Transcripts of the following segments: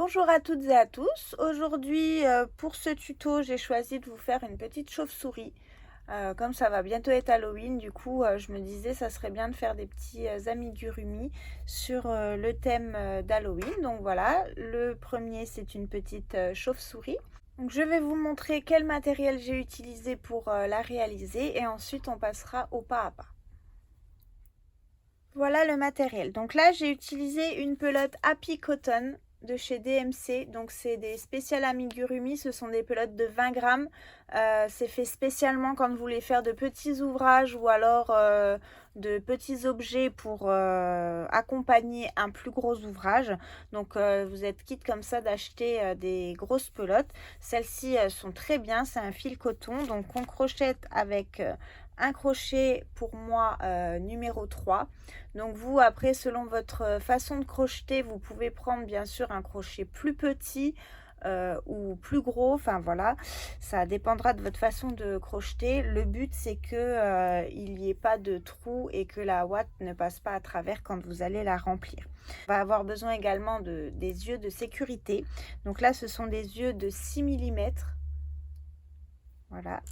Bonjour à toutes et à tous. Aujourd'hui, pour ce tuto, j'ai choisi de vous faire une petite chauve-souris. Comme ça va bientôt être Halloween, du coup, je me disais ça serait bien de faire des petits amigurumi sur le thème d'Halloween. Donc voilà, le premier c'est une petite chauve-souris. Donc je vais vous montrer quel matériel j'ai utilisé pour la réaliser et ensuite on passera au pas à pas. Voilà le matériel. Donc là, j'ai utilisé une pelote Happy Cotton de chez DMC. Donc c'est des spéciales amigurumi. Ce sont des pelotes de 20 grammes. C'est fait spécialement quand vous voulez faire de petits ouvrages ou alors de petits objets pour accompagner un plus gros ouvrage. Donc vous êtes quitte comme ça d'acheter des grosses pelotes. Celles-ci sont très bien. C'est un fil coton. Donc on crochette avec un crochet pour moi numéro 3. Donc vous, après, selon votre façon de crocheter, vous pouvez prendre bien sûr un crochet plus petit ou plus gros. Enfin voilà, ça dépendra de votre façon de crocheter. Le but, c'est que il n'y ait pas de trou et que la ouate ne passe pas à travers quand vous allez la remplir. On va avoir besoin également des yeux de sécurité. Donc là, ce sont des yeux de 6 mm. Voilà.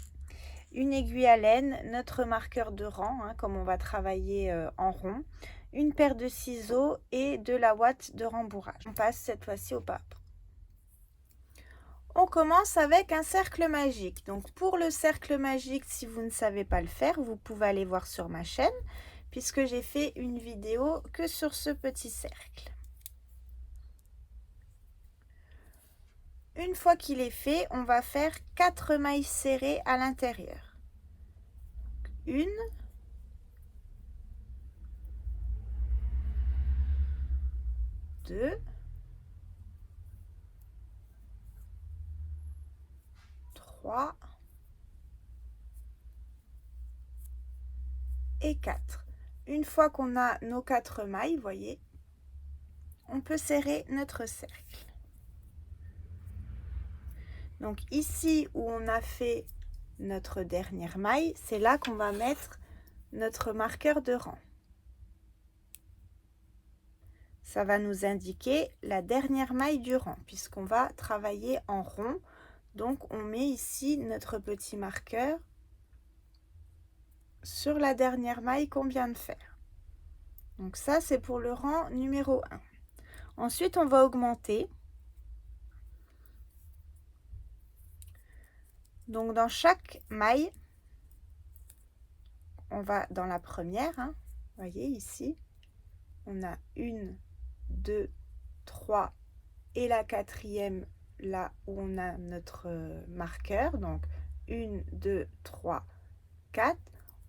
Une aiguille à laine, notre marqueur de rang, comme on va travailler en rond, une paire de ciseaux et de la ouate de rembourrage. On passe cette fois-ci au pape. On commence avec un cercle magique. Donc pour le cercle magique, si vous ne savez pas le faire, vous pouvez aller voir sur ma chaîne, puisque j'ai fait une vidéo que sur ce petit cercle. Une fois qu'il est fait, on va faire 4 mailles serrées à l'intérieur. Une, 2, 3 et 4. Une fois qu'on a nos 4 mailles, voyez, on peut serrer notre cercle. Donc ici où on a fait notre dernière maille, c'est là qu'on va mettre notre marqueur de rang. Ça va nous indiquer la dernière maille du rang puisqu'on va travailler en rond. Donc on met ici notre petit marqueur sur la dernière maille qu'on vient de faire. Donc ça c'est pour le rang numéro 1. Ensuite on va augmenter. Donc dans chaque maille, on va dans la première, voyez ici, on a 1, 2, 3 et la quatrième là où on a notre marqueur. Donc 1, 2, 3, 4.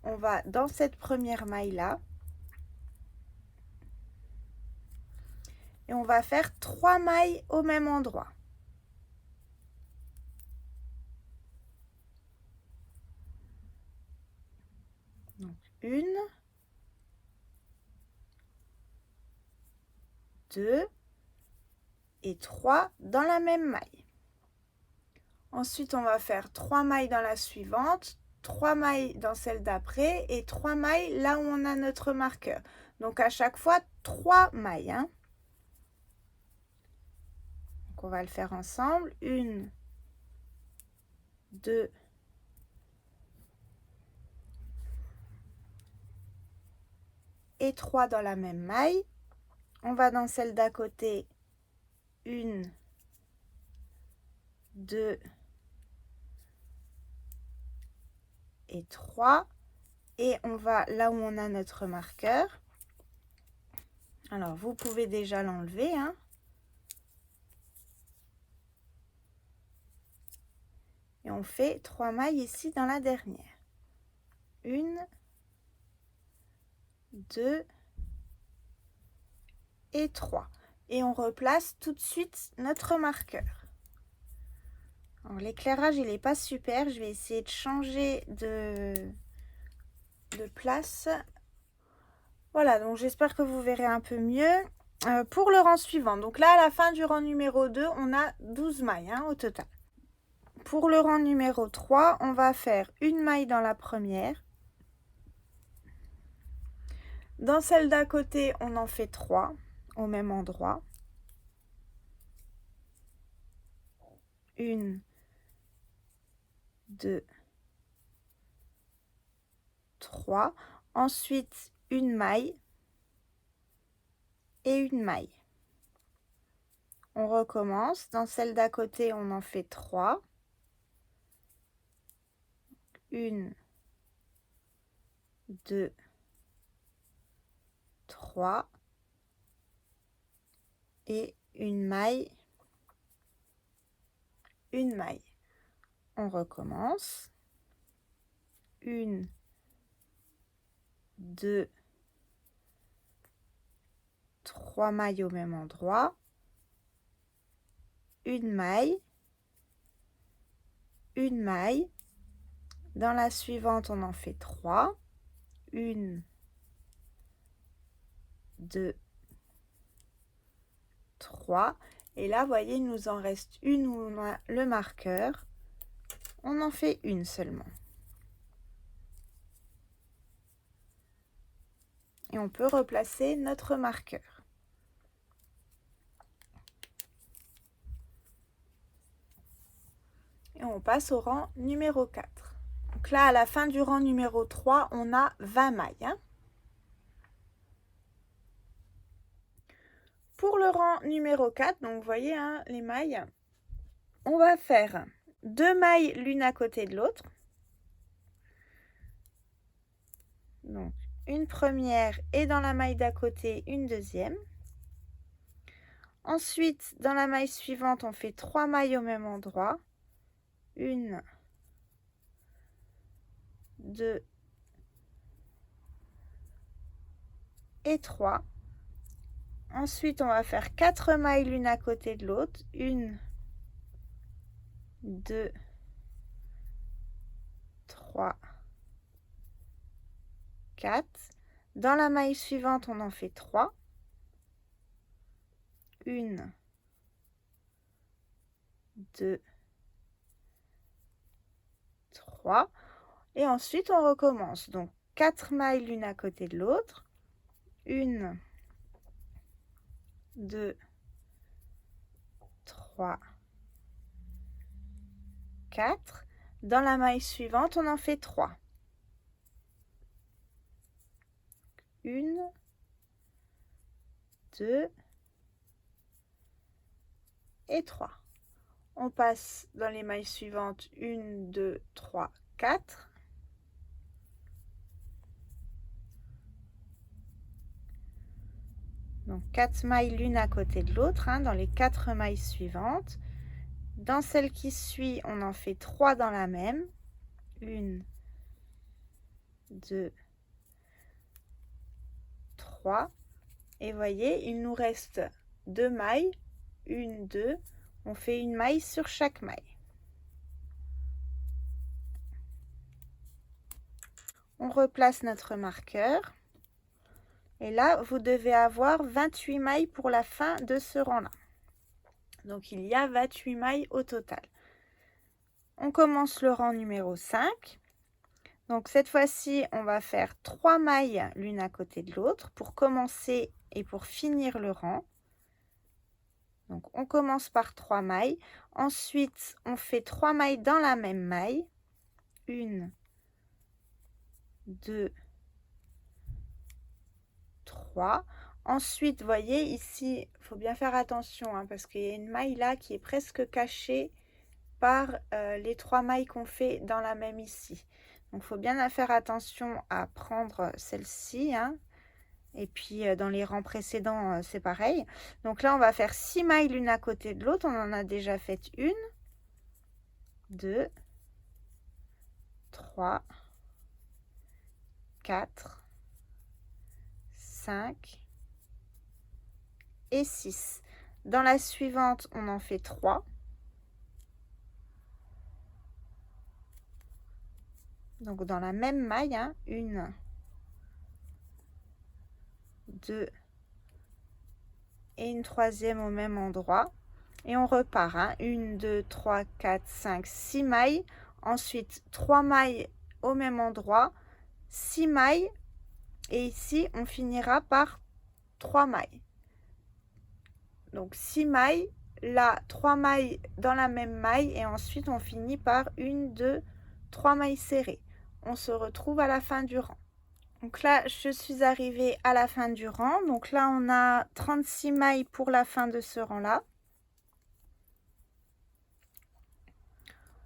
On va dans cette première maille là et on va faire 3 mailles au même endroit. Donc 1, 2 et 3 dans la même maille. Ensuite, on va faire 3 mailles dans la suivante, 3 mailles dans celle d'après et 3 mailles là où on a notre marqueur. Donc à chaque fois 3 mailles. Donc on va le faire ensemble. 1, 2, et 3 dans la même maille. On va dans celle d'à côté. 1, 2 et 3. Et on va là où on a notre marqueur. Alors vous pouvez déjà l'enlever. Et on fait 3 mailles ici dans la dernière. 1, 2 et 3. Et on replace tout de suite notre marqueur. L'éclairage il n'est pas super, je vais essayer de changer de place. Voilà, donc j'espère que vous verrez un peu mieux. Pour le rang suivant, donc là à la fin du rang numéro 2, on a 12 mailles au total. Pour le rang numéro 3, on va faire une maille dans la première. Dans celle d'à côté, on en fait 3 au même endroit. 1, 2, 3. Ensuite, une maille et une maille. On recommence. Dans celle d'à côté, on en fait 3. 1, 2, 3. Et une maille, une maille. On recommence. 1, 2, 3 mailles au même endroit. Une maille. Une maille. Dans la suivante, on en fait 3. 1, 2, 3. Et là, vous voyez, il nous en reste une où on a le marqueur. On en fait une seulement. Et on peut replacer notre marqueur. Et on passe au rang numéro 4. Donc là, à la fin du rang numéro 3, on a 20 mailles. Hein. Pour le rang numéro 4, donc vous voyez hein, les mailles, on va faire 2 mailles l'une à côté de l'autre. Donc une première et dans la maille d'à côté, une deuxième. Ensuite, dans la maille suivante, on fait 3 mailles au même endroit. 1, 2 et 3. Ensuite, on va faire 4 mailles l'une à côté de l'autre. 1, 2, 3, 4. Dans la maille suivante, on en fait 3. 1, 2, 3. Et ensuite, on recommence. Donc, 4 mailles l'une à côté de l'autre. 1, 2, 3, 4. Dans la maille suivante, on en fait 3. 1, 2 et 3. On passe dans les mailles suivantes 1, 2, 3, 4. Donc 4 mailles l'une à côté de l'autre hein, dans les 4 mailles suivantes. Dans celle qui suit, on en fait 3 dans la même. 1, 2, 3. Et voyez, il nous reste 2 mailles. 1, 2. On fait une maille sur chaque maille. On replace notre marqueur. Et là, vous devez avoir 28 mailles pour la fin de ce rang-là. Donc, il y a 28 mailles au total. On commence le rang numéro 5. Donc, cette fois-ci, on va faire 3 mailles l'une à côté de l'autre pour commencer et pour finir le rang. Donc, on commence par 3 mailles. Ensuite, on fait 3 mailles dans la même maille. 1, 2, 3. Ensuite, vous voyez, ici, il faut bien faire attention hein, parce qu'il y a une maille là qui est presque cachée par les 3 mailles qu'on fait dans la même ici. Donc, il faut bien faire attention à prendre celle-ci. Hein. Et puis, dans les rangs précédents, c'est pareil. Donc là, on va faire 6 mailles l'une à côté de l'autre. On en a déjà fait 1, 2, 3, 4, 5 et 6. Dans la suivante, on en fait 3. Donc, dans la même maille, hein, 1, 2 et une troisième au même endroit. Et on repart. Hein, 1, 2, 3, 4, 5, 6 mailles. Ensuite, 3 mailles au même endroit. 6 mailles. Et ici, on finira par 3 mailles. Donc, 6 mailles là 3 mailles dans la même maille et ensuite on finit par 1, 2, 3 mailles serrées. On se retrouve à la fin du rang. Donc là, je suis arrivée à la fin du rang. Donc là, on a 36 mailles pour la fin de ce rang-là.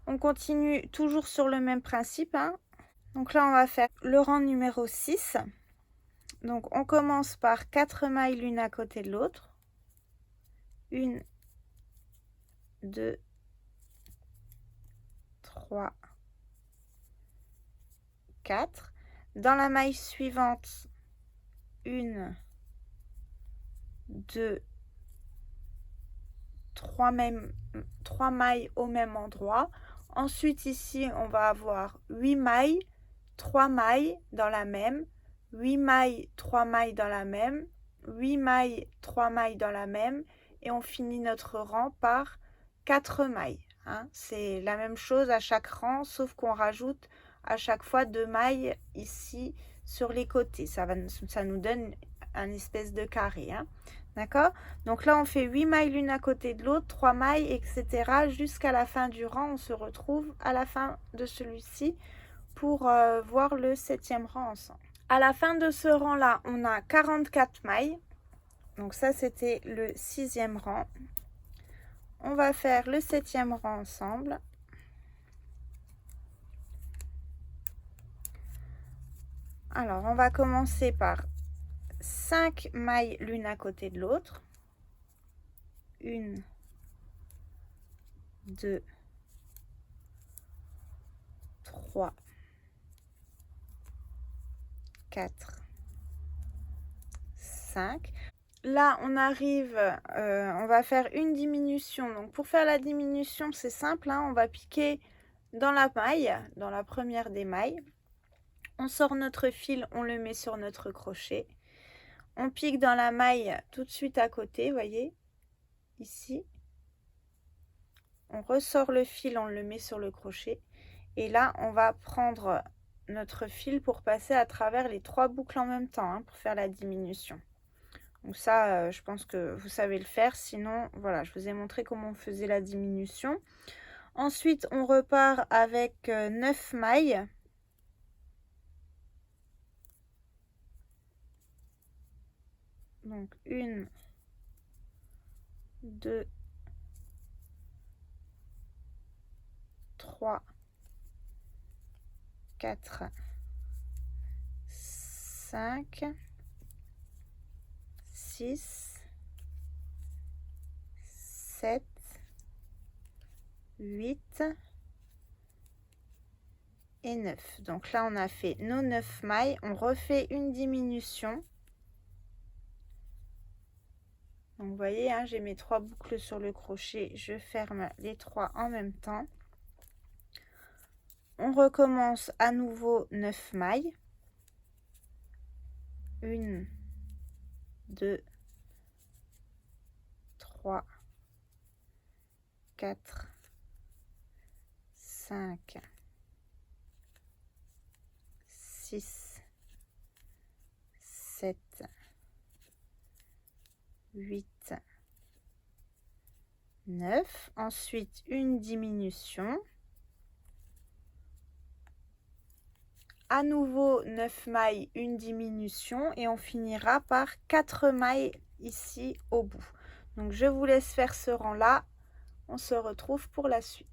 On continue toujours sur le même principe, hein. Donc là, on va faire le rang numéro 6. Donc on commence par 4 mailles l'une à côté de l'autre. 1, 2, 3, 4. Dans la maille suivante, 1, 2, 3 mailles au même endroit. Ensuite, ici, on va avoir 8 mailles, 3 mailles dans la même, 8 mailles, 3 mailles dans la même, 8 mailles, 3 mailles dans la même, et on finit notre rang par 4 mailles. Hein. C'est la même chose à chaque rang, sauf qu'on rajoute à chaque fois 2 mailles ici sur les côtés. Ça nous donne un espèce de carré. Hein. D'accord? Donc là, on fait 8 mailles l'une à côté de l'autre, 3 mailles, etc. Jusqu'à la fin du rang. On se retrouve à la fin de celui-ci pour voir le 7e rang ensemble. À la fin de ce rang-là, on a 44 mailles. Donc ça, c'était le 6e rang. On va faire le 7e rang ensemble. Alors, on va commencer par 5 mailles l'une à côté de l'autre. 1, 2, 3, 4, 5. Là, on arrive, on va faire une diminution. Donc, pour faire la diminution, c'est simple. Hein, on va piquer dans la maille, dans la première des mailles. On sort notre fil, on le met sur notre crochet. On pique dans la maille tout de suite à côté, voyez, ici. On ressort le fil, on le met sur le crochet. Et là, on va prendre notre fil pour passer à travers les 3 boucles en même temps, hein, pour faire la diminution. Donc ça, je pense que vous savez le faire. Sinon, voilà, je vous ai montré comment on faisait la diminution. Ensuite, on repart avec 9 mailles. Donc 1, 2, 3, 4, 5, 6, 7, 8 et 9. Donc là, on a fait nos 9 mailles. On refait une diminution. Donc vous voyez, hein, j'ai mes 3 boucles sur le crochet. Je ferme les 3 en même temps. On recommence à nouveau 9 mailles. 1, 2, 3, 4, 5, 6, 7, 8, 9. Ensuite, une diminution. À nouveau 9 mailles, une diminution et on finira par 4 mailles ici au bout. Donc je vous laisse faire ce rang-là. On se retrouve pour la suite.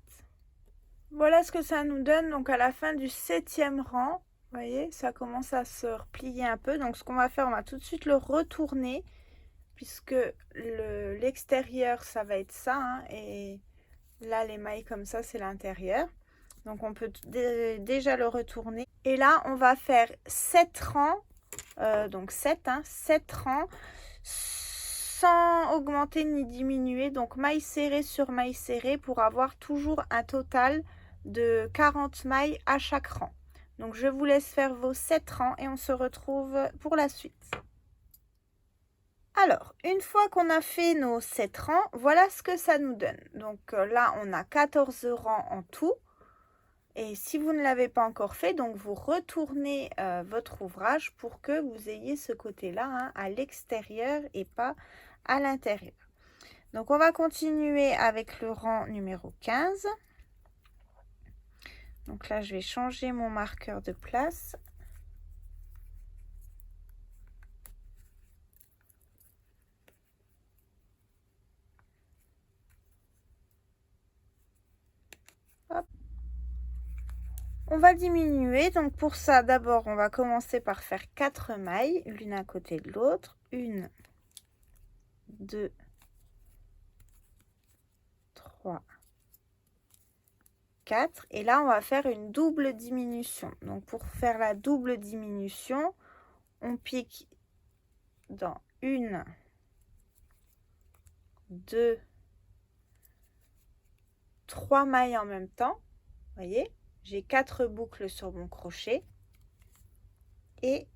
Voilà ce que ça nous donne. Donc à la fin du 7e rang, vous voyez, ça commence à se replier un peu. Donc ce qu'on va faire, on va tout de suite le retourner puisque l'extérieur, ça va être ça. Hein, et là, les mailles comme ça, c'est l'intérieur. Donc on peut déjà le retourner. Et là, on va faire 7 rangs, donc 7, hein, 7 rangs, sans augmenter ni diminuer. Donc maille serrée sur maille serrée pour avoir toujours un total de 40 mailles à chaque rang. Donc je vous laisse faire vos 7 rangs et on se retrouve pour la suite. Alors, une fois qu'on a fait nos 7 rangs, voilà ce que ça nous donne. Donc là, on a 14 rangs en tout. Et si vous ne l'avez pas encore fait, donc vous retournez votre ouvrage pour que vous ayez ce côté-là, hein, à l'extérieur et pas à l'intérieur. Donc, on va continuer avec le rang numéro 15. Donc là, je vais changer mon marqueur de place. Hop. On va diminuer. Donc pour ça, d'abord, on va commencer par faire 4 mailles, l'une à côté de l'autre. 1, 2, 3, 4. Et là, on va faire une double diminution. Donc pour faire la double diminution, on pique dans 1, 2, 3 mailles en même temps. Vous voyez, j'ai 4 boucles sur mon crochet et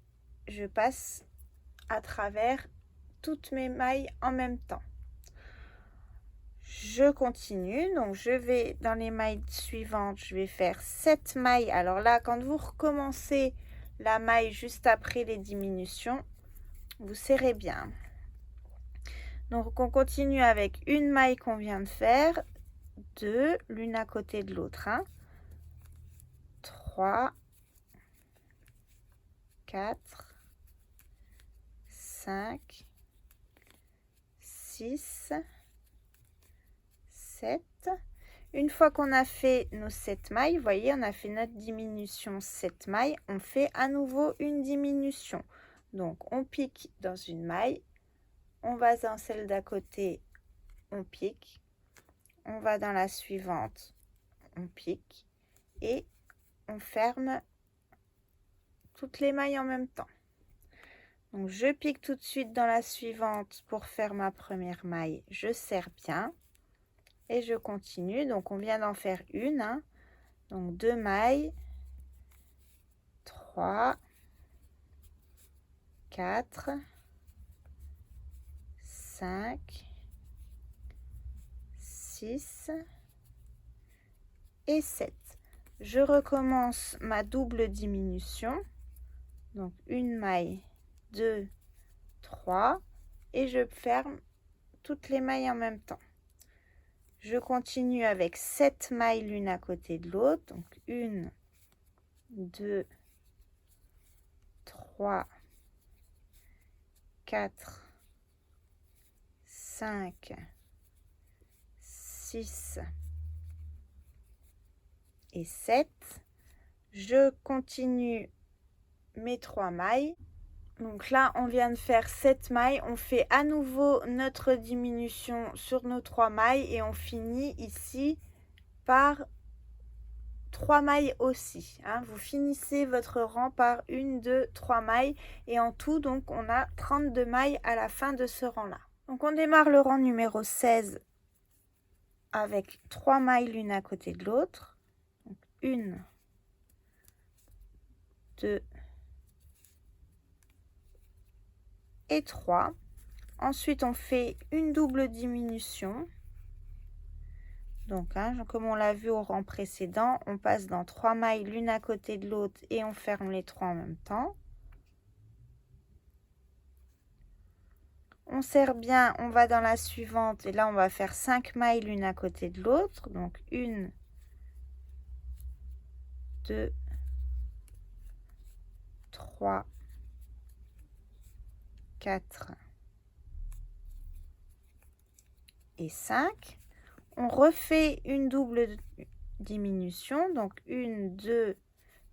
je passe à travers toutes mes mailles en même temps. Je continue, donc je vais dans les mailles suivantes, je vais faire 7 mailles. Alors là, quand vous recommencez la maille juste après les diminutions, vous serrez bien. Donc on continue avec une maille qu'on vient de faire, 2, l'une à côté de l'autre, 3, 4, 5, 6, 7. Une fois qu'on a fait nos 7 mailles, vous voyez, on a fait notre diminution 7 mailles, on fait à nouveau une diminution. Donc, on pique dans une maille, on va dans celle d'à côté, on pique, on va dans la suivante, on pique et on ferme toutes les mailles en même temps. Donc, je pique tout de suite dans la suivante pour faire ma première maille, je serre bien. Et je continue, donc on vient d'en faire une, donc 2 mailles, 3, 4, 5, 6 et 7. Je recommence ma double diminution, donc une maille, 2, 3 et je ferme toutes les mailles en même temps. Je continue avec 7 mailles l'une à côté de l'autre, donc 1, 2, 3, 4, 5, 6 et 7. Je continue mes 3 mailles. Donc là, on vient de faire 7 mailles. On fait à nouveau notre diminution sur nos 3 mailles et on finit ici par 3 mailles aussi. Vous finissez votre rang par 1, 2, 3 mailles et en tout, donc, on a 32 mailles à la fin de ce rang-là. Donc, on démarre le rang numéro 16 avec 3 mailles l'une à côté de l'autre. 1, 2 et 3. Ensuite, on fait une double diminution. Donc, comme on l'a vu au rang précédent, on passe dans 3 mailles l'une à côté de l'autre et on ferme les 3 en même temps. On serre bien, on va dans la suivante et là, on va faire 5 mailles l'une à côté de l'autre. Donc, 1, 2, 3, 4 et 5. On refait une double diminution, donc 1, 2,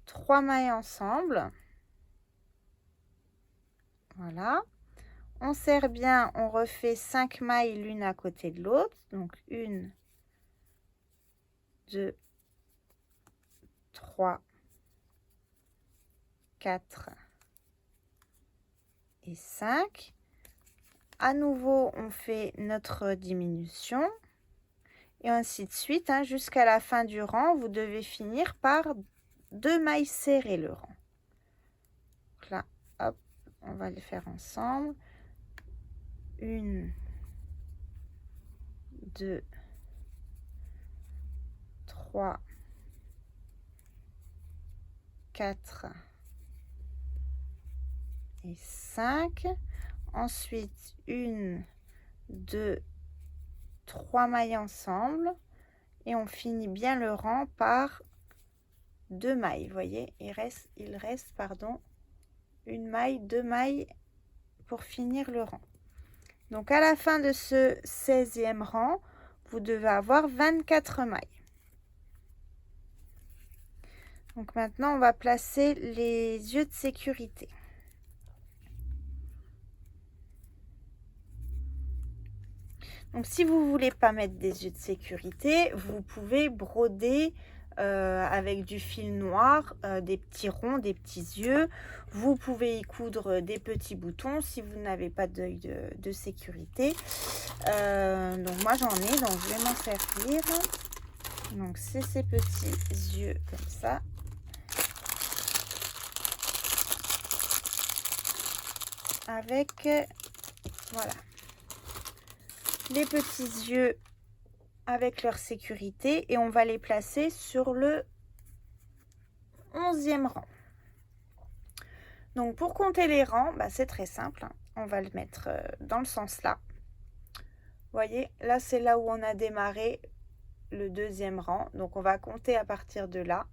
3 mailles ensemble. Voilà. On serre bien, on refait 5 mailles l'une à côté de l'autre, donc 1, 2, 3, 4 et 5. À nouveau, on fait notre diminution. Et ainsi de suite, jusqu'à la fin du rang, vous devez finir par 2 mailles serrées le rang. Donc là, hop, on va les faire ensemble. 1, 2, 3, 4 et 5. Ensuite, 1, 2, 3 mailles ensemble et on finit bien le rang par 2 mailles. Vous voyez, il reste pardon, une maille, 2 mailles pour finir le rang. Donc à la fin de ce 16e rang, vous devez avoir 24 mailles. Donc maintenant, on va placer les yeux de sécurité. Donc si vous ne voulez pas mettre des yeux de sécurité, vous pouvez broder avec du fil noir des petits ronds, des petits yeux. Vous pouvez y coudre des petits boutons si vous n'avez pas d'œil de sécurité. Donc moi j'en ai, donc je vais m'en servir. Donc c'est ces petits yeux comme ça. Avec, voilà, les petits yeux avec leur sécurité et on va les placer sur le 11e rang. Donc pour compter les rangs, bah, c'est très simple, hein. On va le mettre dans le sens là. Vous voyez, là c'est là où on a démarré le 2e rang. Donc on va compter à partir de là.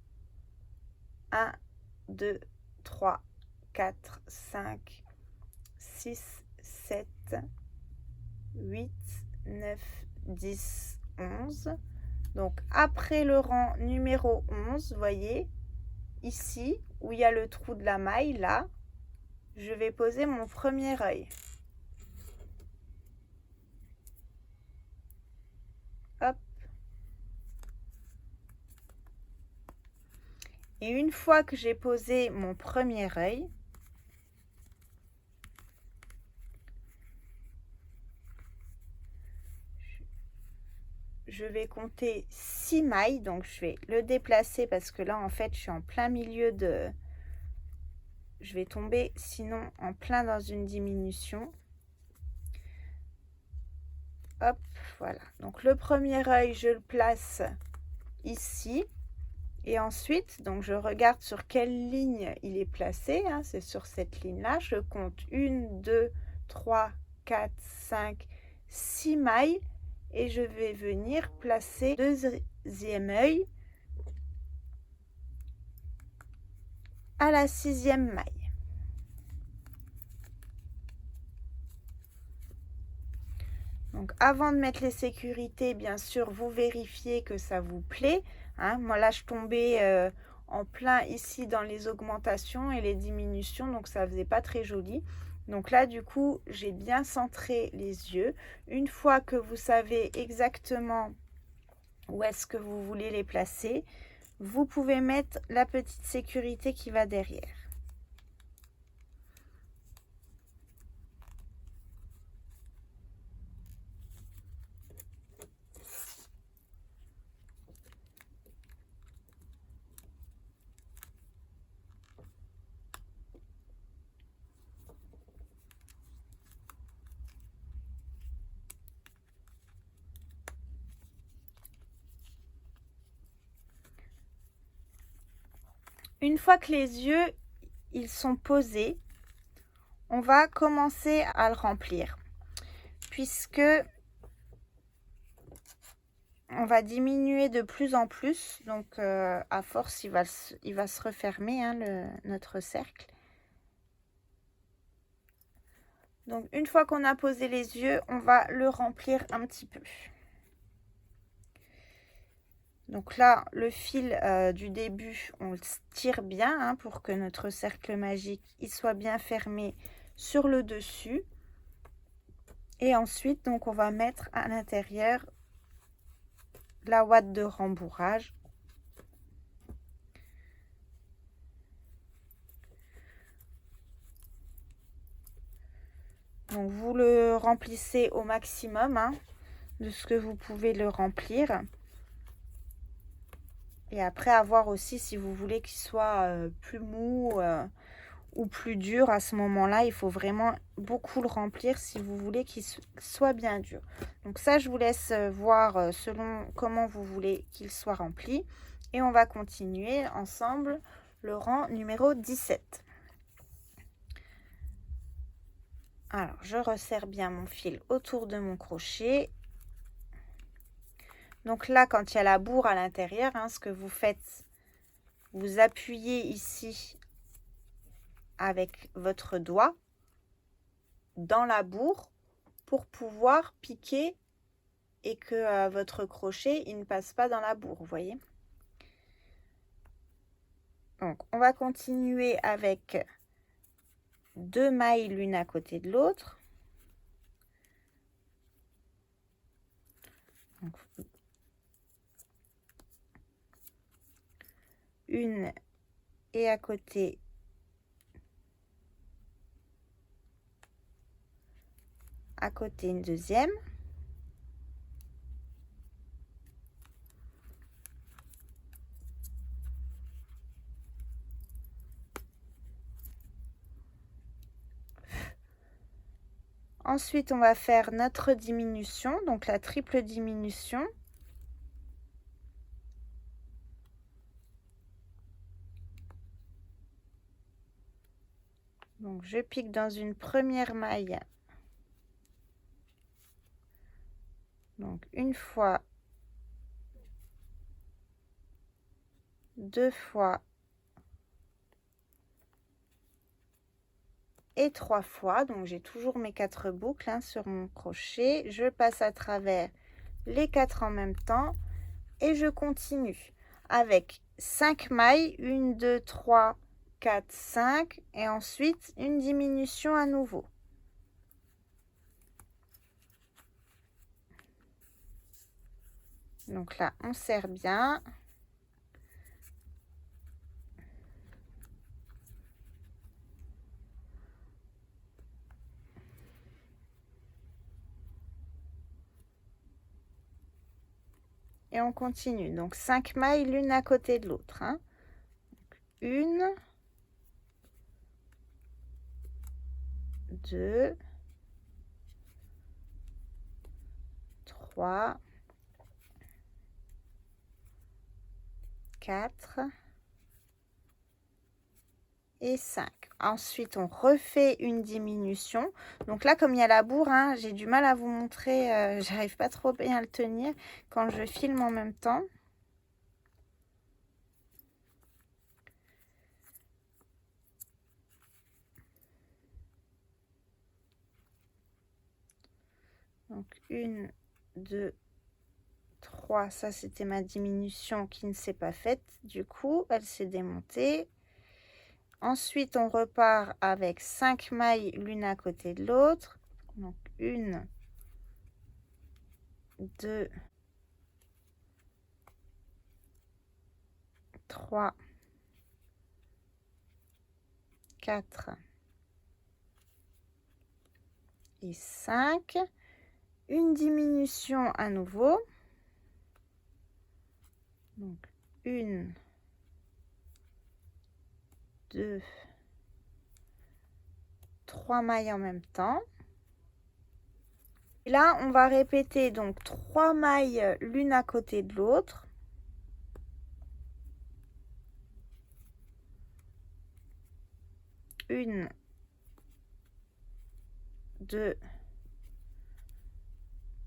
1, 2, 3, 4, 5, 6, 7, 8, 9, 10, 11. Donc après le rang numéro 11, vous voyez, ici où il y a le trou de la maille, là, je vais poser mon premier œil. Hop. Et une fois que j'ai posé mon premier œil, je vais compter 6 mailles, donc je vais le déplacer parce que là en fait je suis en plein milieu de... Je vais tomber sinon en plein dans une diminution. Hop, voilà. Donc le premier œil, je le place ici. Et ensuite, donc je regarde sur quelle ligne il est placé, hein, c'est sur cette ligne-là. Je compte 1, 2, 3, 4, 5, 6 mailles. Et je vais venir placer le 2e œil à la 6e maille. Donc avant de mettre les sécurités, bien sûr, vous vérifiez que ça vous plaît, hein. Moi là, je tombais en plein ici dans les augmentations et les diminutions, donc ça faisait pas très joli. Donc là, du coup, j'ai bien centré les yeux. Une fois que vous savez exactement où est-ce que vous voulez les placer, vous pouvez mettre la petite sécurité qui va derrière. Une fois que les yeux ils sont posés, on va commencer à le remplir, puisque on va diminuer de plus en plus. Donc à force, il va se refermer, hein, notre cercle. Donc une fois qu'on a posé les yeux, on va le remplir un petit peu. Donc là, le fil du début, on le tire bien, hein, pour que notre cercle magique il soit bien fermé sur le dessus. Et ensuite, donc, on va mettre à l'intérieur la ouate de rembourrage. Donc vous le remplissez au maximum, hein, de ce que vous pouvez le remplir. Et après, à voir aussi si vous voulez qu'il soit plus mou ou plus dur. À ce moment-là, il faut vraiment beaucoup le remplir si vous voulez qu'il soit bien dur. Donc ça, je vous laisse voir selon comment vous voulez qu'il soit rempli. Et on va continuer ensemble le rang numéro 17. Alors, je resserre bien mon fil autour de mon crochet. Donc là, quand il y a la bourre à l'intérieur, hein, ce que vous faites, vous appuyez ici avec votre doigt dans la bourre pour pouvoir piquer et que votre crochet il ne passe pas dans la bourre, vous voyez. Donc on va continuer avec 2 mailles l'une à côté de l'autre. Une et à côté une deuxième. Ensuite, on va faire notre diminution, donc la triple diminution. Donc, je pique dans une première maille. Donc, une fois, 2 fois et 3 fois. Donc, j'ai toujours mes 4 boucles hein, sur mon crochet. Je passe à travers les 4 en même temps et je continue avec 5 mailles, 1, 2, 3, 4, 5 et ensuite une diminution à nouveau. Donc là, on serre bien. Et on continue. Donc 5 mailles l'une à côté de l'autre. Hein. 1, 2, 3, 4 et 5. Ensuite, on refait une diminution. Donc là, comme il y a la bourre, hein, j'ai du mal à vous montrer. J'arrive pas trop bien à le tenir quand je filme en même temps. Donc 1, 2, 3. Ça, c'était ma diminution qui ne s'est pas faite. Du coup, elle s'est démontée. Ensuite, on repart avec 5 mailles l'une à côté de l'autre. Donc 1, 2, 3, 4 et 5. Une diminution à nouveau. Donc 1, 2, 3 mailles en même temps. Et là, on va répéter donc 3 mailles l'une à côté de l'autre. Une, 2,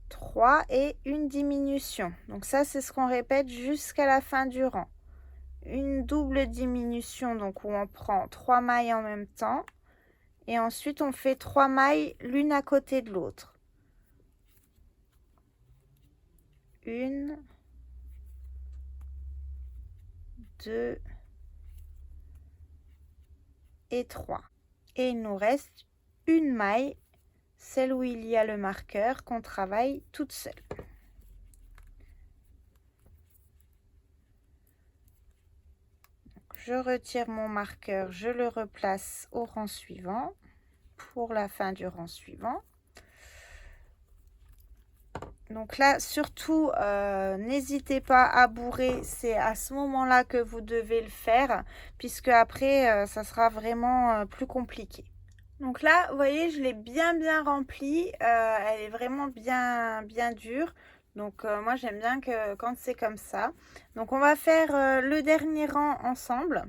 3 et une diminution. Donc ça, c'est ce qu'on répète jusqu'à la fin du rang. Une double diminution, donc où on prend 3 mailles en même temps. Et ensuite, on fait 3 mailles l'une à côté de l'autre. 1, 2 et 3. Et il nous reste une maille, celle où il y a le marqueur qu'on travaille toute seule. Donc, je retire mon marqueur, je le replace au rang suivant pour la fin du rang suivant. Donc là, surtout, n'hésitez pas à bourrer. C'est à ce moment-là que vous devez le faire, puisque après, ça sera vraiment plus compliqué. Donc là, vous voyez, je l'ai bien remplie. Elle est vraiment bien dure. Donc moi, j'aime bien que quand c'est comme ça. Donc on va faire le dernier rang ensemble.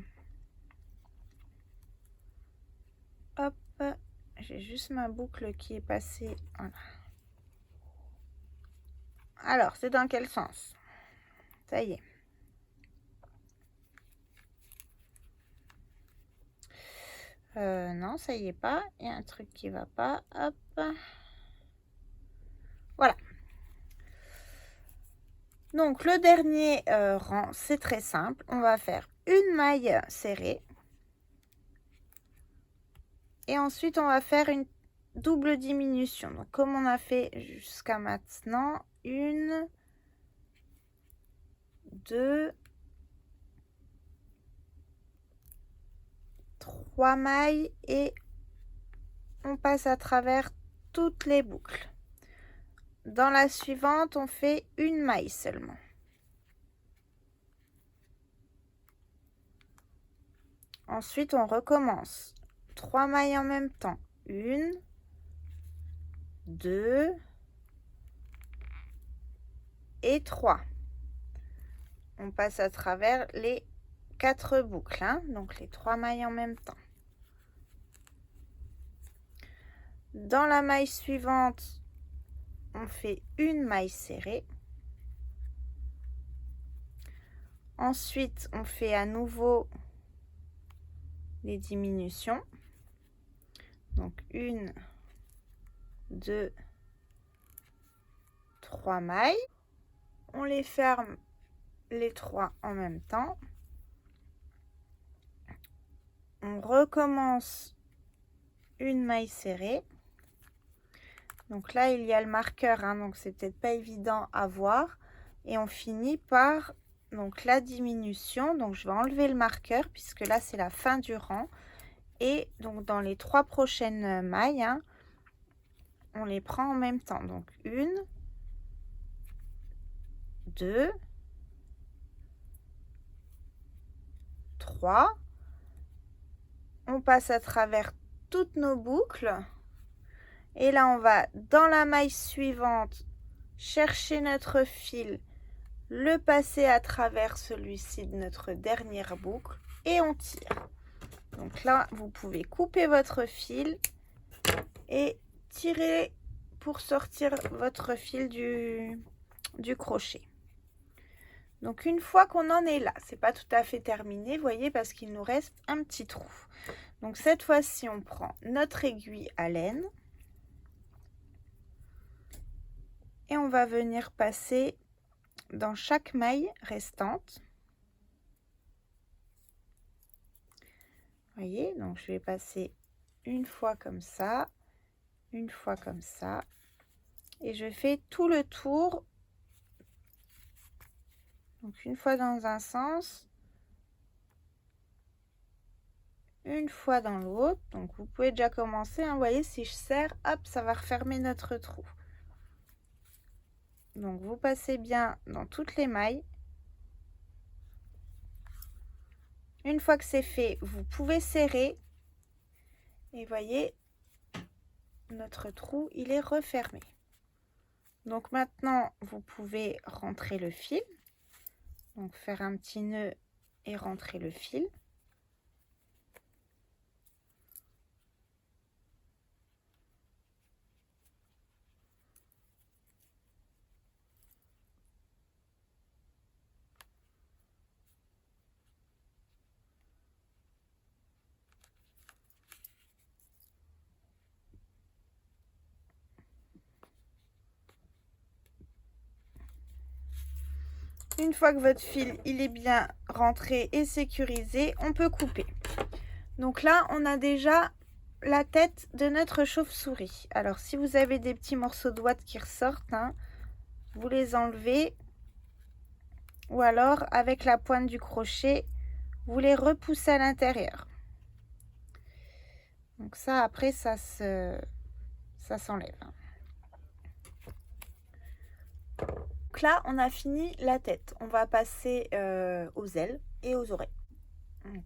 Hop, j'ai juste ma boucle qui est passée. Voilà. Alors, c'est dans quel sens? Ça y est. Non, ça y est pas. Il y a un truc qui va pas. Hop. Voilà. Donc, le dernier rang, c'est très simple. On va faire une maille serrée. Et ensuite, on va faire une double diminution. Donc, comme on a fait jusqu'à maintenant, 1, 2, 3 mailles et on passe à travers toutes les boucles. Dans la suivante, on fait une maille seulement. Ensuite, on recommence. 3 mailles en même temps. 1, 2 et 3. On passe à travers les 4 boucles, hein, donc les 3 mailles en même temps. Dans la maille suivante, on fait une maille serrée. Ensuite, on fait à nouveau les diminutions. Donc 1, 2, 3 mailles. On les ferme les 3 en même temps. On recommence une maille serrée. Donc là, il y a le marqueur, hein, donc c'est peut-être pas évident à voir. Et on finit par donc la diminution. Donc je vais enlever le marqueur puisque là, c'est la fin du rang. Et donc dans les 3 prochaines mailles, hein, on les prend en même temps. Donc 1, 2, 3. On passe à travers toutes nos boucles. Et là, on va dans la maille suivante chercher notre fil, le passer à travers celui-ci de notre dernière boucle et on tire. Donc là, vous pouvez couper votre fil et tirer pour sortir votre fil du crochet. Donc une fois qu'on en est là, c'est pas tout à fait terminé, vous voyez, parce qu'il nous reste un petit trou. Donc cette fois-ci, on prend notre aiguille à laine et on va venir passer dans chaque maille restante. Vous voyez, donc je vais passer une fois comme ça, une fois comme ça, et je fais tout le tour. Donc une fois dans un sens, une fois dans l'autre. Donc vous pouvez déjà commencer, hein, vous voyez, si je serre, hop, ça va refermer notre trou. Donc vous passez bien dans toutes les mailles. Une fois que c'est fait, vous pouvez serrer. Et voyez, notre trou, il est refermé. Donc maintenant, vous pouvez rentrer le fil. Donc faire un petit nœud et rentrer le fil. Une fois que votre fil il est bien rentré et sécurisé, on peut couper. Donc là, on a déjà la tête de notre chauve-souris. Alors, si vous avez des petits morceaux de ouate qui ressortent, hein, vous les enlevez. Ou alors, avec la pointe du crochet, vous les repoussez à l'intérieur. Donc ça, après, ça s'enlève. Donc là, on a fini la tête. On va passer aux ailes et aux oreilles.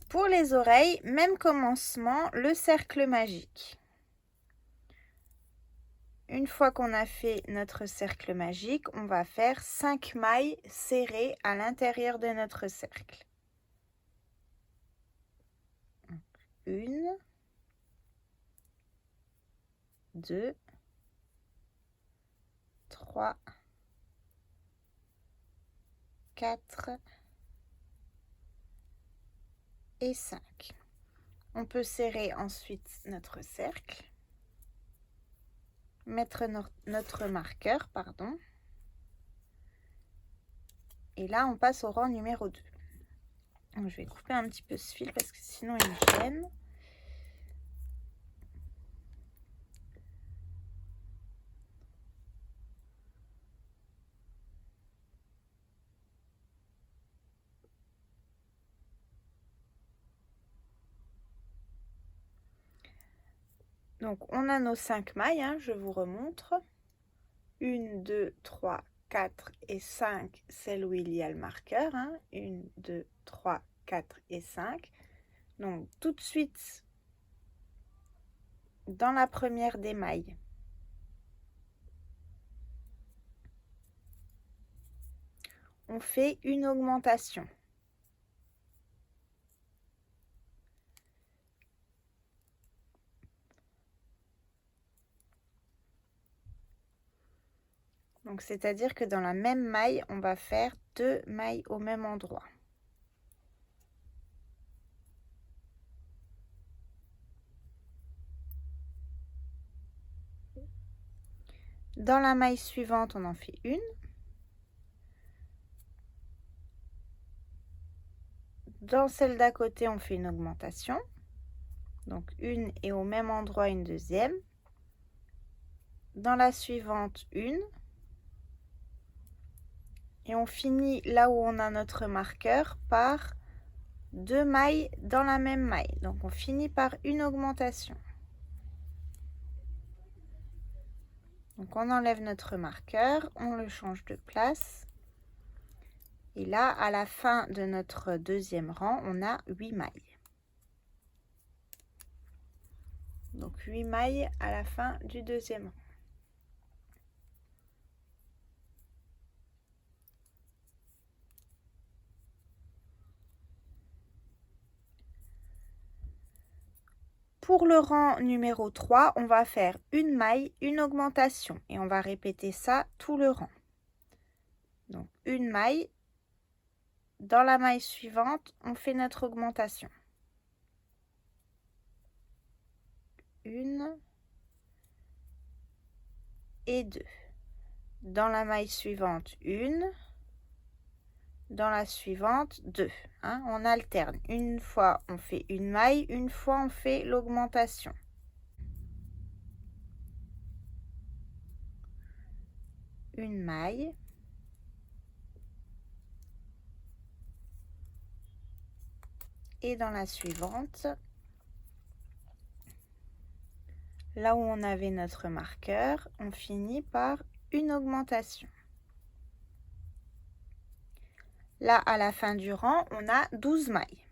Pour les oreilles, même commencement, le cercle magique. Une fois qu'on a fait notre cercle magique, on va faire 5 mailles serrées à l'intérieur de notre cercle. 1, 2, 3, 4 et 5. On peut serrer ensuite notre cercle, mettre notre marqueur, pardon. Et là, on passe au rang numéro 2. Donc, je vais couper un petit peu ce fil parce que sinon il me gêne. Donc, on a nos 5 mailles, hein, je vous remontre. 1, 2, 3, 4 et 5, celle où il y a le marqueur. Hein. 1, 2, 3, 4 et 5. Donc, tout de suite, dans la première des mailles, on fait une augmentation. Donc, c'est-à-dire que dans la même maille, on va faire 2 mailles au même endroit. Dans la maille suivante, on en fait une. Dans celle d'à côté, on fait une augmentation. Donc, une et au même endroit, une deuxième. Dans la suivante, une. Et on finit là où on a notre marqueur par 2 mailles dans la même maille. Donc, on finit par une augmentation. Donc, on enlève notre marqueur, on le change de place. Et là, à la fin de notre deuxième rang, on a 8 mailles. Donc, 8 mailles à la fin du deuxième rang. Pour le rang numéro 3, on va faire une maille, une augmentation. Et on va répéter ça tout le rang. Donc, une maille. Dans la maille suivante, on fait notre augmentation. Une et 2. Dans la maille suivante, une. Dans la suivante, 2. Hein, on alterne. Une fois, on fait une maille. Une fois, on fait l'augmentation. Une maille. Et dans la suivante, là où on avait notre marqueur, on finit par une augmentation. Là, à la fin du rang, on a 12 mailles.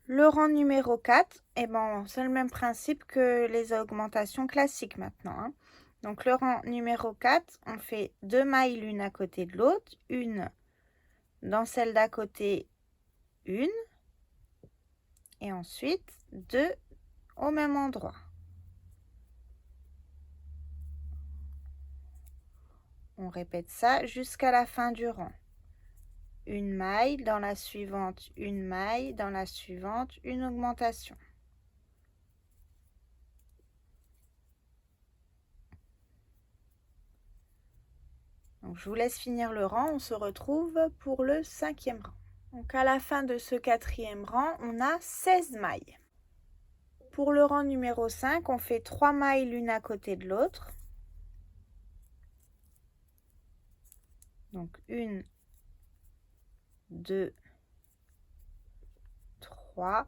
Le rang numéro 4, eh ben, c'est le même principe que les augmentations classiques maintenant. Hein. Donc, le rang numéro 4, on fait 2 mailles l'une à côté de l'autre. Une dans celle d'à côté, une. Et ensuite, 2 au même endroit. On répète ça jusqu'à la fin du rang. Une maille, dans la suivante, une maille, dans la suivante, une augmentation. Donc, je vous laisse finir le rang, on se retrouve pour le 5e rang. Donc, à la fin de ce 4e rang, on a 16 mailles. Pour le rang numéro 5, on fait 3 mailles l'une à côté de l'autre. Donc, 1, 2, 3.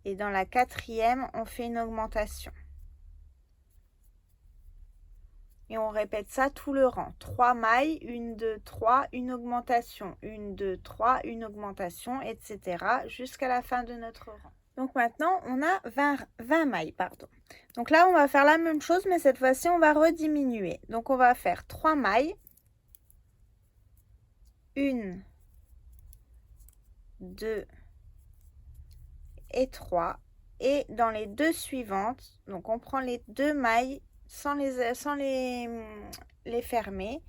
Et dans la 4e, on fait une augmentation. Et on répète ça tout le rang. 3 mailles, 1, 2, 3, une augmentation. 1, 2, 3, une augmentation, etc. jusqu'à la fin de notre rang. Donc maintenant, on a 20 mailles. Pardon. Donc là, on va faire la même chose, mais cette fois-ci, on va rediminuer. Donc on va faire 3 mailles. 1, 2 et 3. Et dans les deux suivantes, donc on prend les deux mailles sans les fermer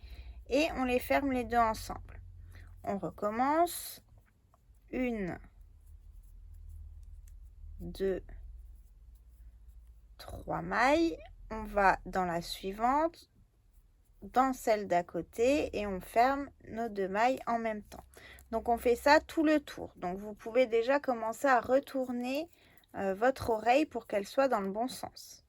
et on les ferme les deux ensemble. On recommence. 1, 2, 3 mailles. On va dans la suivante, dans celle d'à côté et on ferme nos deux mailles en même temps. Donc on fait ça tout le tour. Donc vous pouvez déjà commencer à retourner votre oreille pour qu'elle soit dans le bon sens.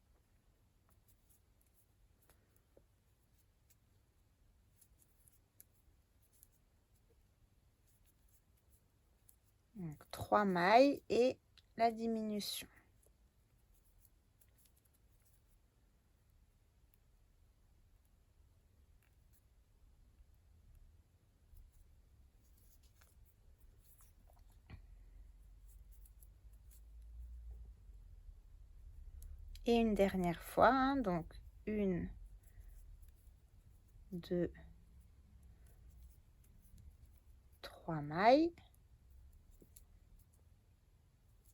Donc 3 mailles et la diminution. Et une dernière fois, hein, donc 1, 2, 3 mailles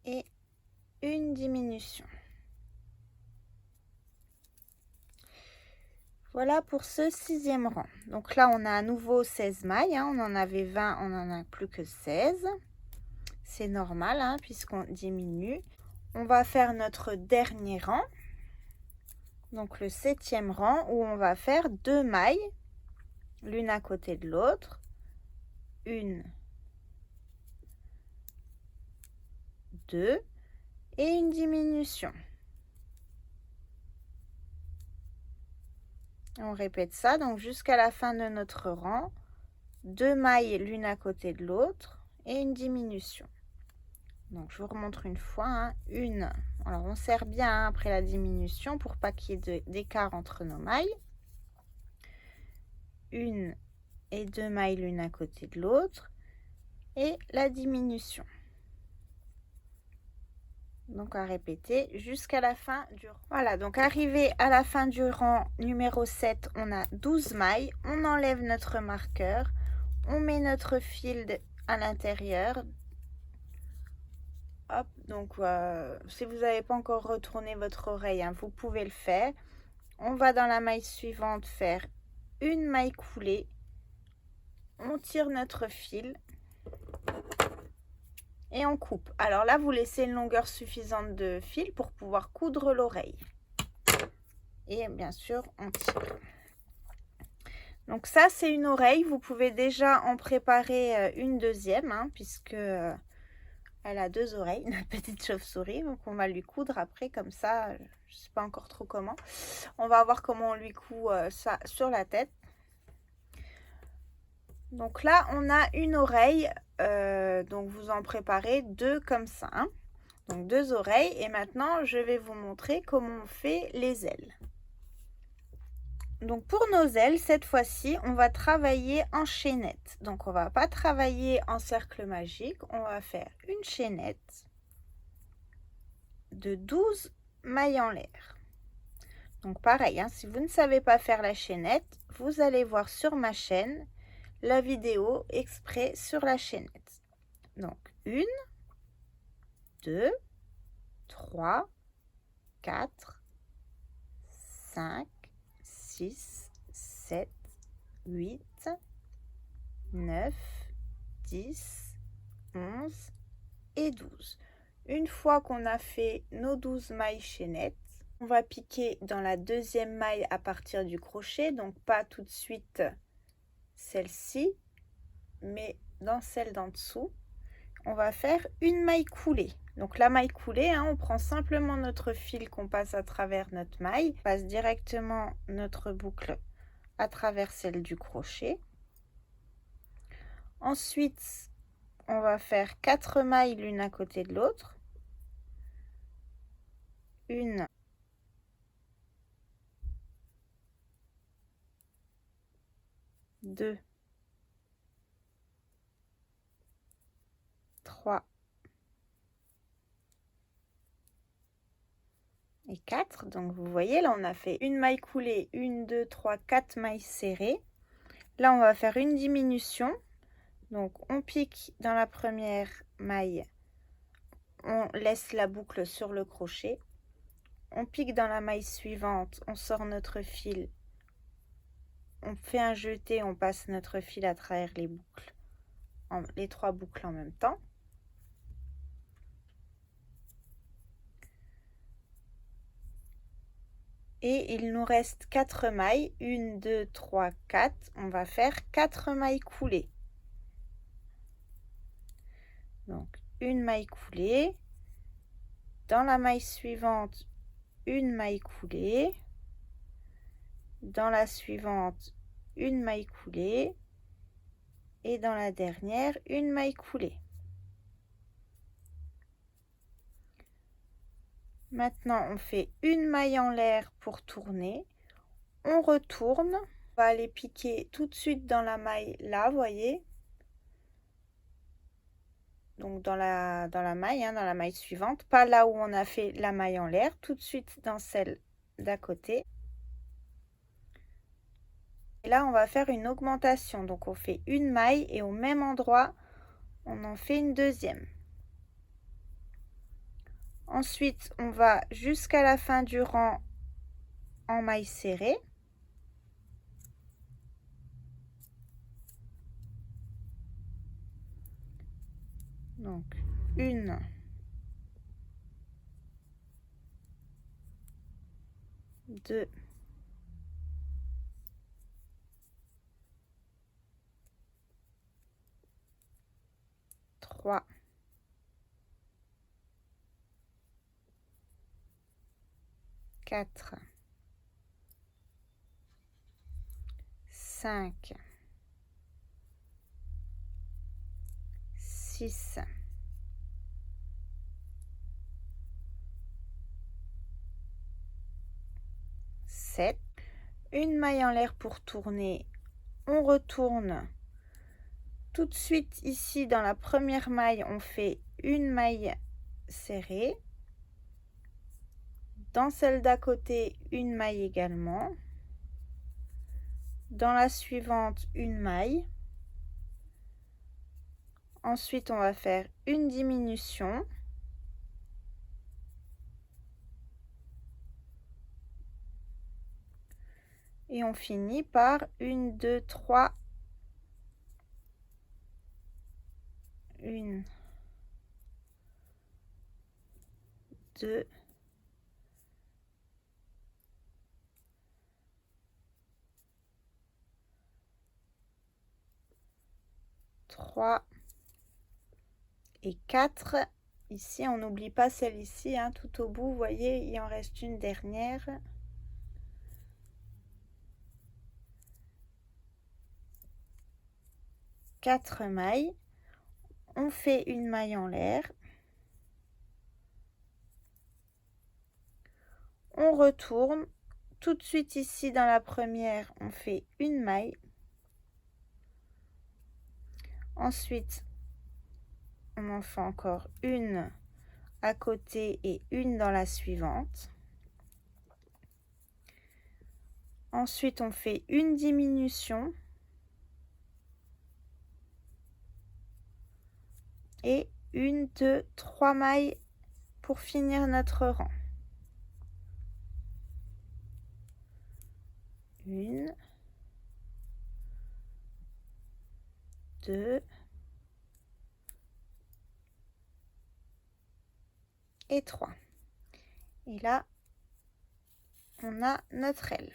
et une diminution. Voilà pour ce 6e rang. Donc là, on a à nouveau 16 mailles. Hein, on en avait 20, on n'en a plus que 16. C'est normal, hein, puisqu'on diminue. On va faire notre dernier rang. Donc le 7e rang où on va faire 2 mailles, l'une à côté de l'autre. 1, 2 et une diminution. On répète ça donc jusqu'à la fin de notre rang. 2 mailles l'une à côté de l'autre et une diminution. Donc je vous remontre une fois, hein. Une, alors on serre bien hein, après la diminution pour pas qu'il y ait d'écart entre nos mailles. 1 et 2 mailles l'une à côté de l'autre et la diminution. Donc à répéter jusqu'à la fin du rang. Voilà, donc arrivé à la fin du rang numéro 7, on a 12 mailles. On enlève notre marqueur, on met notre fil à l'intérieur. Hop, donc si vous n'avez pas encore retourné votre oreille, hein, vous pouvez le faire. On va dans la maille suivante faire une maille coulée. On tire notre fil et on coupe. Alors là, vous laissez une longueur suffisante de fil pour pouvoir coudre l'oreille. Et bien sûr, on tire. Donc ça, c'est une oreille. Vous pouvez déjà en préparer une deuxième, hein, puisque elle a 2 oreilles, notre petite chauve-souris. Donc on va lui coudre après comme ça. Je ne sais pas encore trop comment. On va voir comment on lui coud ça sur la tête. Donc là, on a une oreille. Donc vous en préparez 2 comme ça. Hein. Donc 2 oreilles. Et maintenant, je vais vous montrer comment on fait les ailes. Donc pour nos ailes, cette fois-ci, on va travailler en chaînette. Donc on va pas travailler en cercle magique, on va faire une chaînette de 12 mailles en l'air. Donc pareil, hein, si vous ne savez pas faire la chaînette, vous allez voir sur ma chaîne la vidéo exprès sur la chaînette. Donc 1, 2, 3, 4, 5, 6, 7, 8, 9, 10, 11 et 12. Une fois qu'on a fait nos 12 mailles chaînettes, on va piquer dans la deuxième maille à partir du crochet, donc pas tout de suite celle-ci, mais dans celle d'en dessous. On va faire une maille coulée. Donc la maille coulée, hein, on prend simplement notre fil qu'on passe à travers notre maille, on passe directement notre boucle à travers celle du crochet. Ensuite, on va faire 4 mailles l'une à côté de l'autre. 1, 2, 3 et 4. Donc vous voyez, là on a fait une maille coulée, 1, 2, 3, 4 mailles serrées. Là on va faire une diminution. Donc on pique dans la première maille, on laisse la boucle sur le crochet, on pique dans la maille suivante, on sort notre fil, on fait un jeté, on passe notre fil à travers les boucles, les 3 boucles en même temps. Et il nous reste 4 mailles, 1, 2, 3, 4, on va faire 4 mailles coulées. Donc une maille coulée, dans la maille suivante, une maille coulée, dans la suivante, une maille coulée, et dans la dernière, une maille coulée. Maintenant, on fait une maille en l'air pour tourner, on retourne, on va aller piquer tout de suite dans la maille là, voyez, donc dans la maille, dans la maille suivante, pas là où on a fait la maille en l'air, tout de suite dans celle d'à côté. Et là, on va faire une augmentation, donc on fait une maille et au même endroit, on en fait une deuxième. Ensuite, on va jusqu'à la fin du rang en maille serrée. Donc, 1, 2, 3, 4, 5, 6, 7. Une maille en l'air pour tourner, on retourne. Tout de suite ici dans la première maille, on fait une maille serrée. Dans celle d'à côté, une maille également. Dans la suivante, une maille. Ensuite, on va faire une diminution. Et on finit par 1, 2, 3. 1, 2, 3 et 4. Ici, on n'oublie pas celle ici, tout au bout, vous voyez, il en reste une dernière. Quatre mailles. On fait une maille en l'air. On retourne. Tout de suite ici, dans la première, on fait une maille. Ensuite, on en fait encore une à côté et une dans la suivante. Ensuite, on fait une diminution et 1, 2, 3 mailles pour finir notre rang. 1, 2 et 3. Et là, on a notre aile.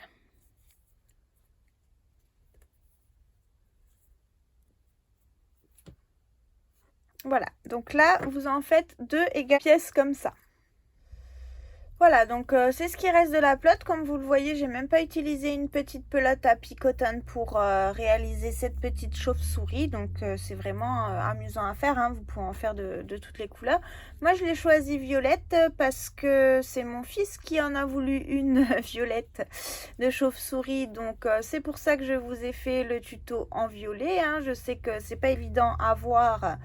Voilà, donc là, vous en faites 2 égales pièces comme ça. Voilà, donc c'est ce qui reste de la pelote. Comme vous le voyez, j'ai même pas utilisé une petite pelote à Picoton pour réaliser cette petite chauve-souris. Donc c'est vraiment amusant à faire, vous pouvez en faire de toutes les couleurs. Moi, je l'ai choisi violette parce que c'est mon fils qui en a voulu une violette de chauve-souris. Donc c'est pour ça que je vous ai fait le tuto en violet. Je sais que c'est pas évident à voir.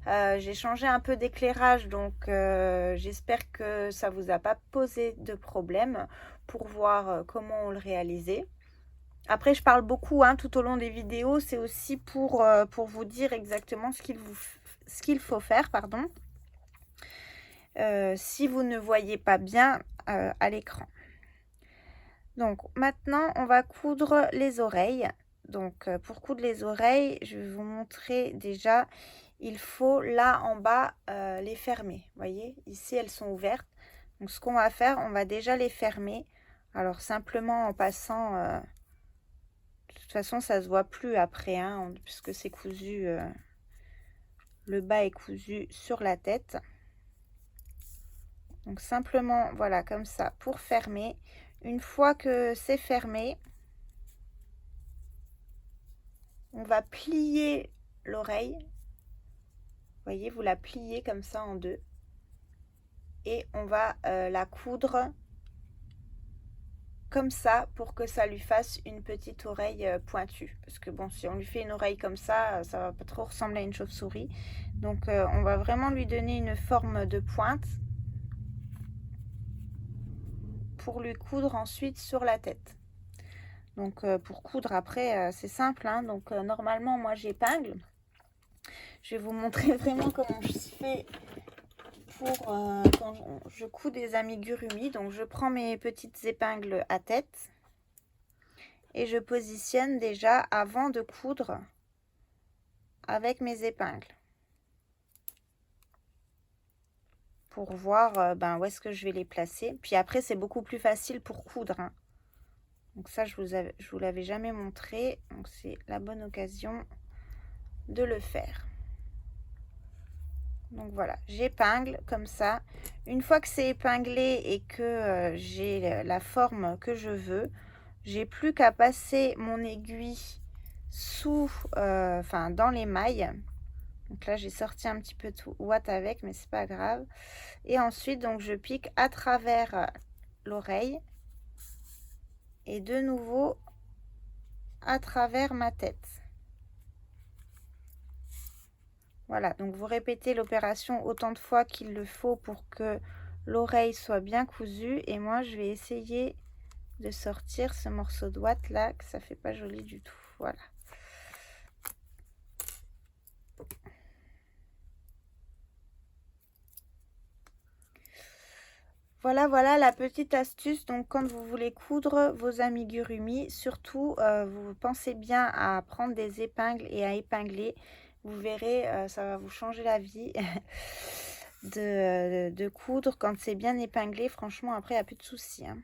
J'ai changé un peu d'éclairage, donc j'espère que ça vous a pas posé de problème pour voir comment on le réalisait. Après, je parle beaucoup tout au long des vidéos, c'est aussi pour vous dire exactement ce qu'il faut faire, pardon. si vous ne voyez pas bien à l'écran. Donc maintenant, on va coudre les oreilles. Donc pour coudre les oreilles, je vais vous montrer déjà, il faut là en bas les fermer. Vous voyez, ici elles sont ouvertes. Donc ce qu'on va faire, on va déjà les fermer. Alors simplement en passant, de toute façon ça se voit plus après, hein, puisque c'est cousu, le bas est cousu sur la tête. Donc simplement, voilà, comme ça, pour fermer. Une fois que c'est fermé, on va plier l'oreille. Vous voyez, vous la pliez comme ça en deux. Et on va la coudre comme ça pour que ça lui fasse une petite oreille pointue. Parce que bon, si on lui fait une oreille comme ça va pas trop ressembler à une chauve-souris. Donc on va vraiment lui donner une forme de pointe pour lui coudre ensuite sur la tête. Donc pour coudre après, c'est simple, hein. Donc normalement, moi j'épingle. Je vais vous montrer vraiment comment je fais pour quand je couds des amigurumis. Donc je prends mes petites épingles à tête et je positionne déjà avant de coudre avec mes épingles pour voir où est-ce que je vais les placer. Puis après, c'est beaucoup plus facile pour coudre, hein. Donc ça, je vous l'avais jamais montré, donc c'est la bonne occasion de le faire. Donc voilà, j'épingle comme ça. Une fois que c'est épinglé et que j'ai la forme que je veux, j'ai plus qu'à passer mon aiguille sous, dans les mailles. Donc là, j'ai sorti un petit peu tout ouate avec, mais c'est pas grave. Et ensuite, donc je pique à travers l'oreille et de nouveau à travers ma tête. Voilà, donc vous répétez l'opération autant de fois qu'il le faut pour que l'oreille soit bien cousue. Et moi, je vais essayer de sortir ce morceau de ouate là, que ça fait pas joli du tout. Voilà. Voilà la petite astuce. Donc quand vous voulez coudre vos amigurumis, surtout vous pensez bien à prendre des épingles et à épingler. Vous verrez, ça va vous changer la vie de coudre quand c'est bien épinglé. Franchement, après, il n'y a plus de soucis, hein.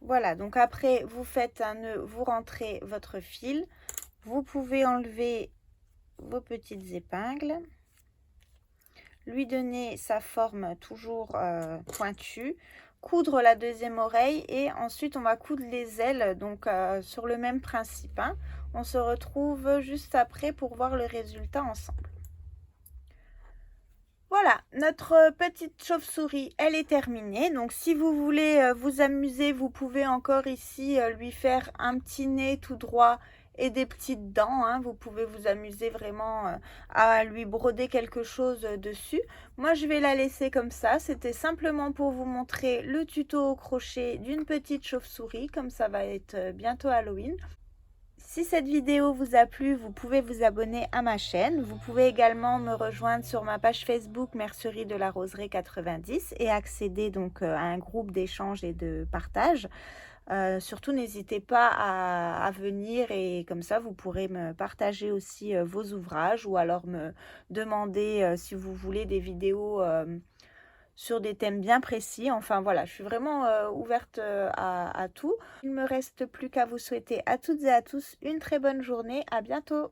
Voilà, donc après, vous faites un nœud, vous rentrez votre fil. Vous pouvez enlever vos petites épingles, lui donner sa forme toujours pointue, coudre la deuxième oreille et ensuite on va coudre les ailes, donc sur le même principe, hein. On se retrouve juste après pour voir le résultat ensemble. Voilà, notre petite chauve-souris, elle est terminée. Donc si vous voulez vous amuser, vous pouvez encore ici lui faire un petit nez tout droit et des petites dents, hein. Vous pouvez vous amuser vraiment à lui broder quelque chose dessus. Moi, je vais la laisser comme ça. C'était simplement pour vous montrer le tuto au crochet d'une petite chauve-souris, comme ça va être bientôt Halloween. Si cette vidéo vous a plu, vous pouvez vous abonner à ma chaîne. Vous pouvez également me rejoindre sur ma page Facebook Mercerie de la Roseraie 90 et accéder donc à un groupe d'échange et de partage. Surtout, n'hésitez pas à venir et comme ça, vous pourrez me partager aussi vos ouvrages ou alors me demander si vous voulez des vidéos sur des thèmes bien précis. Enfin voilà, je suis vraiment ouverte à tout. Il ne me reste plus qu'à vous souhaiter à toutes et à tous une très bonne journée. À bientôt.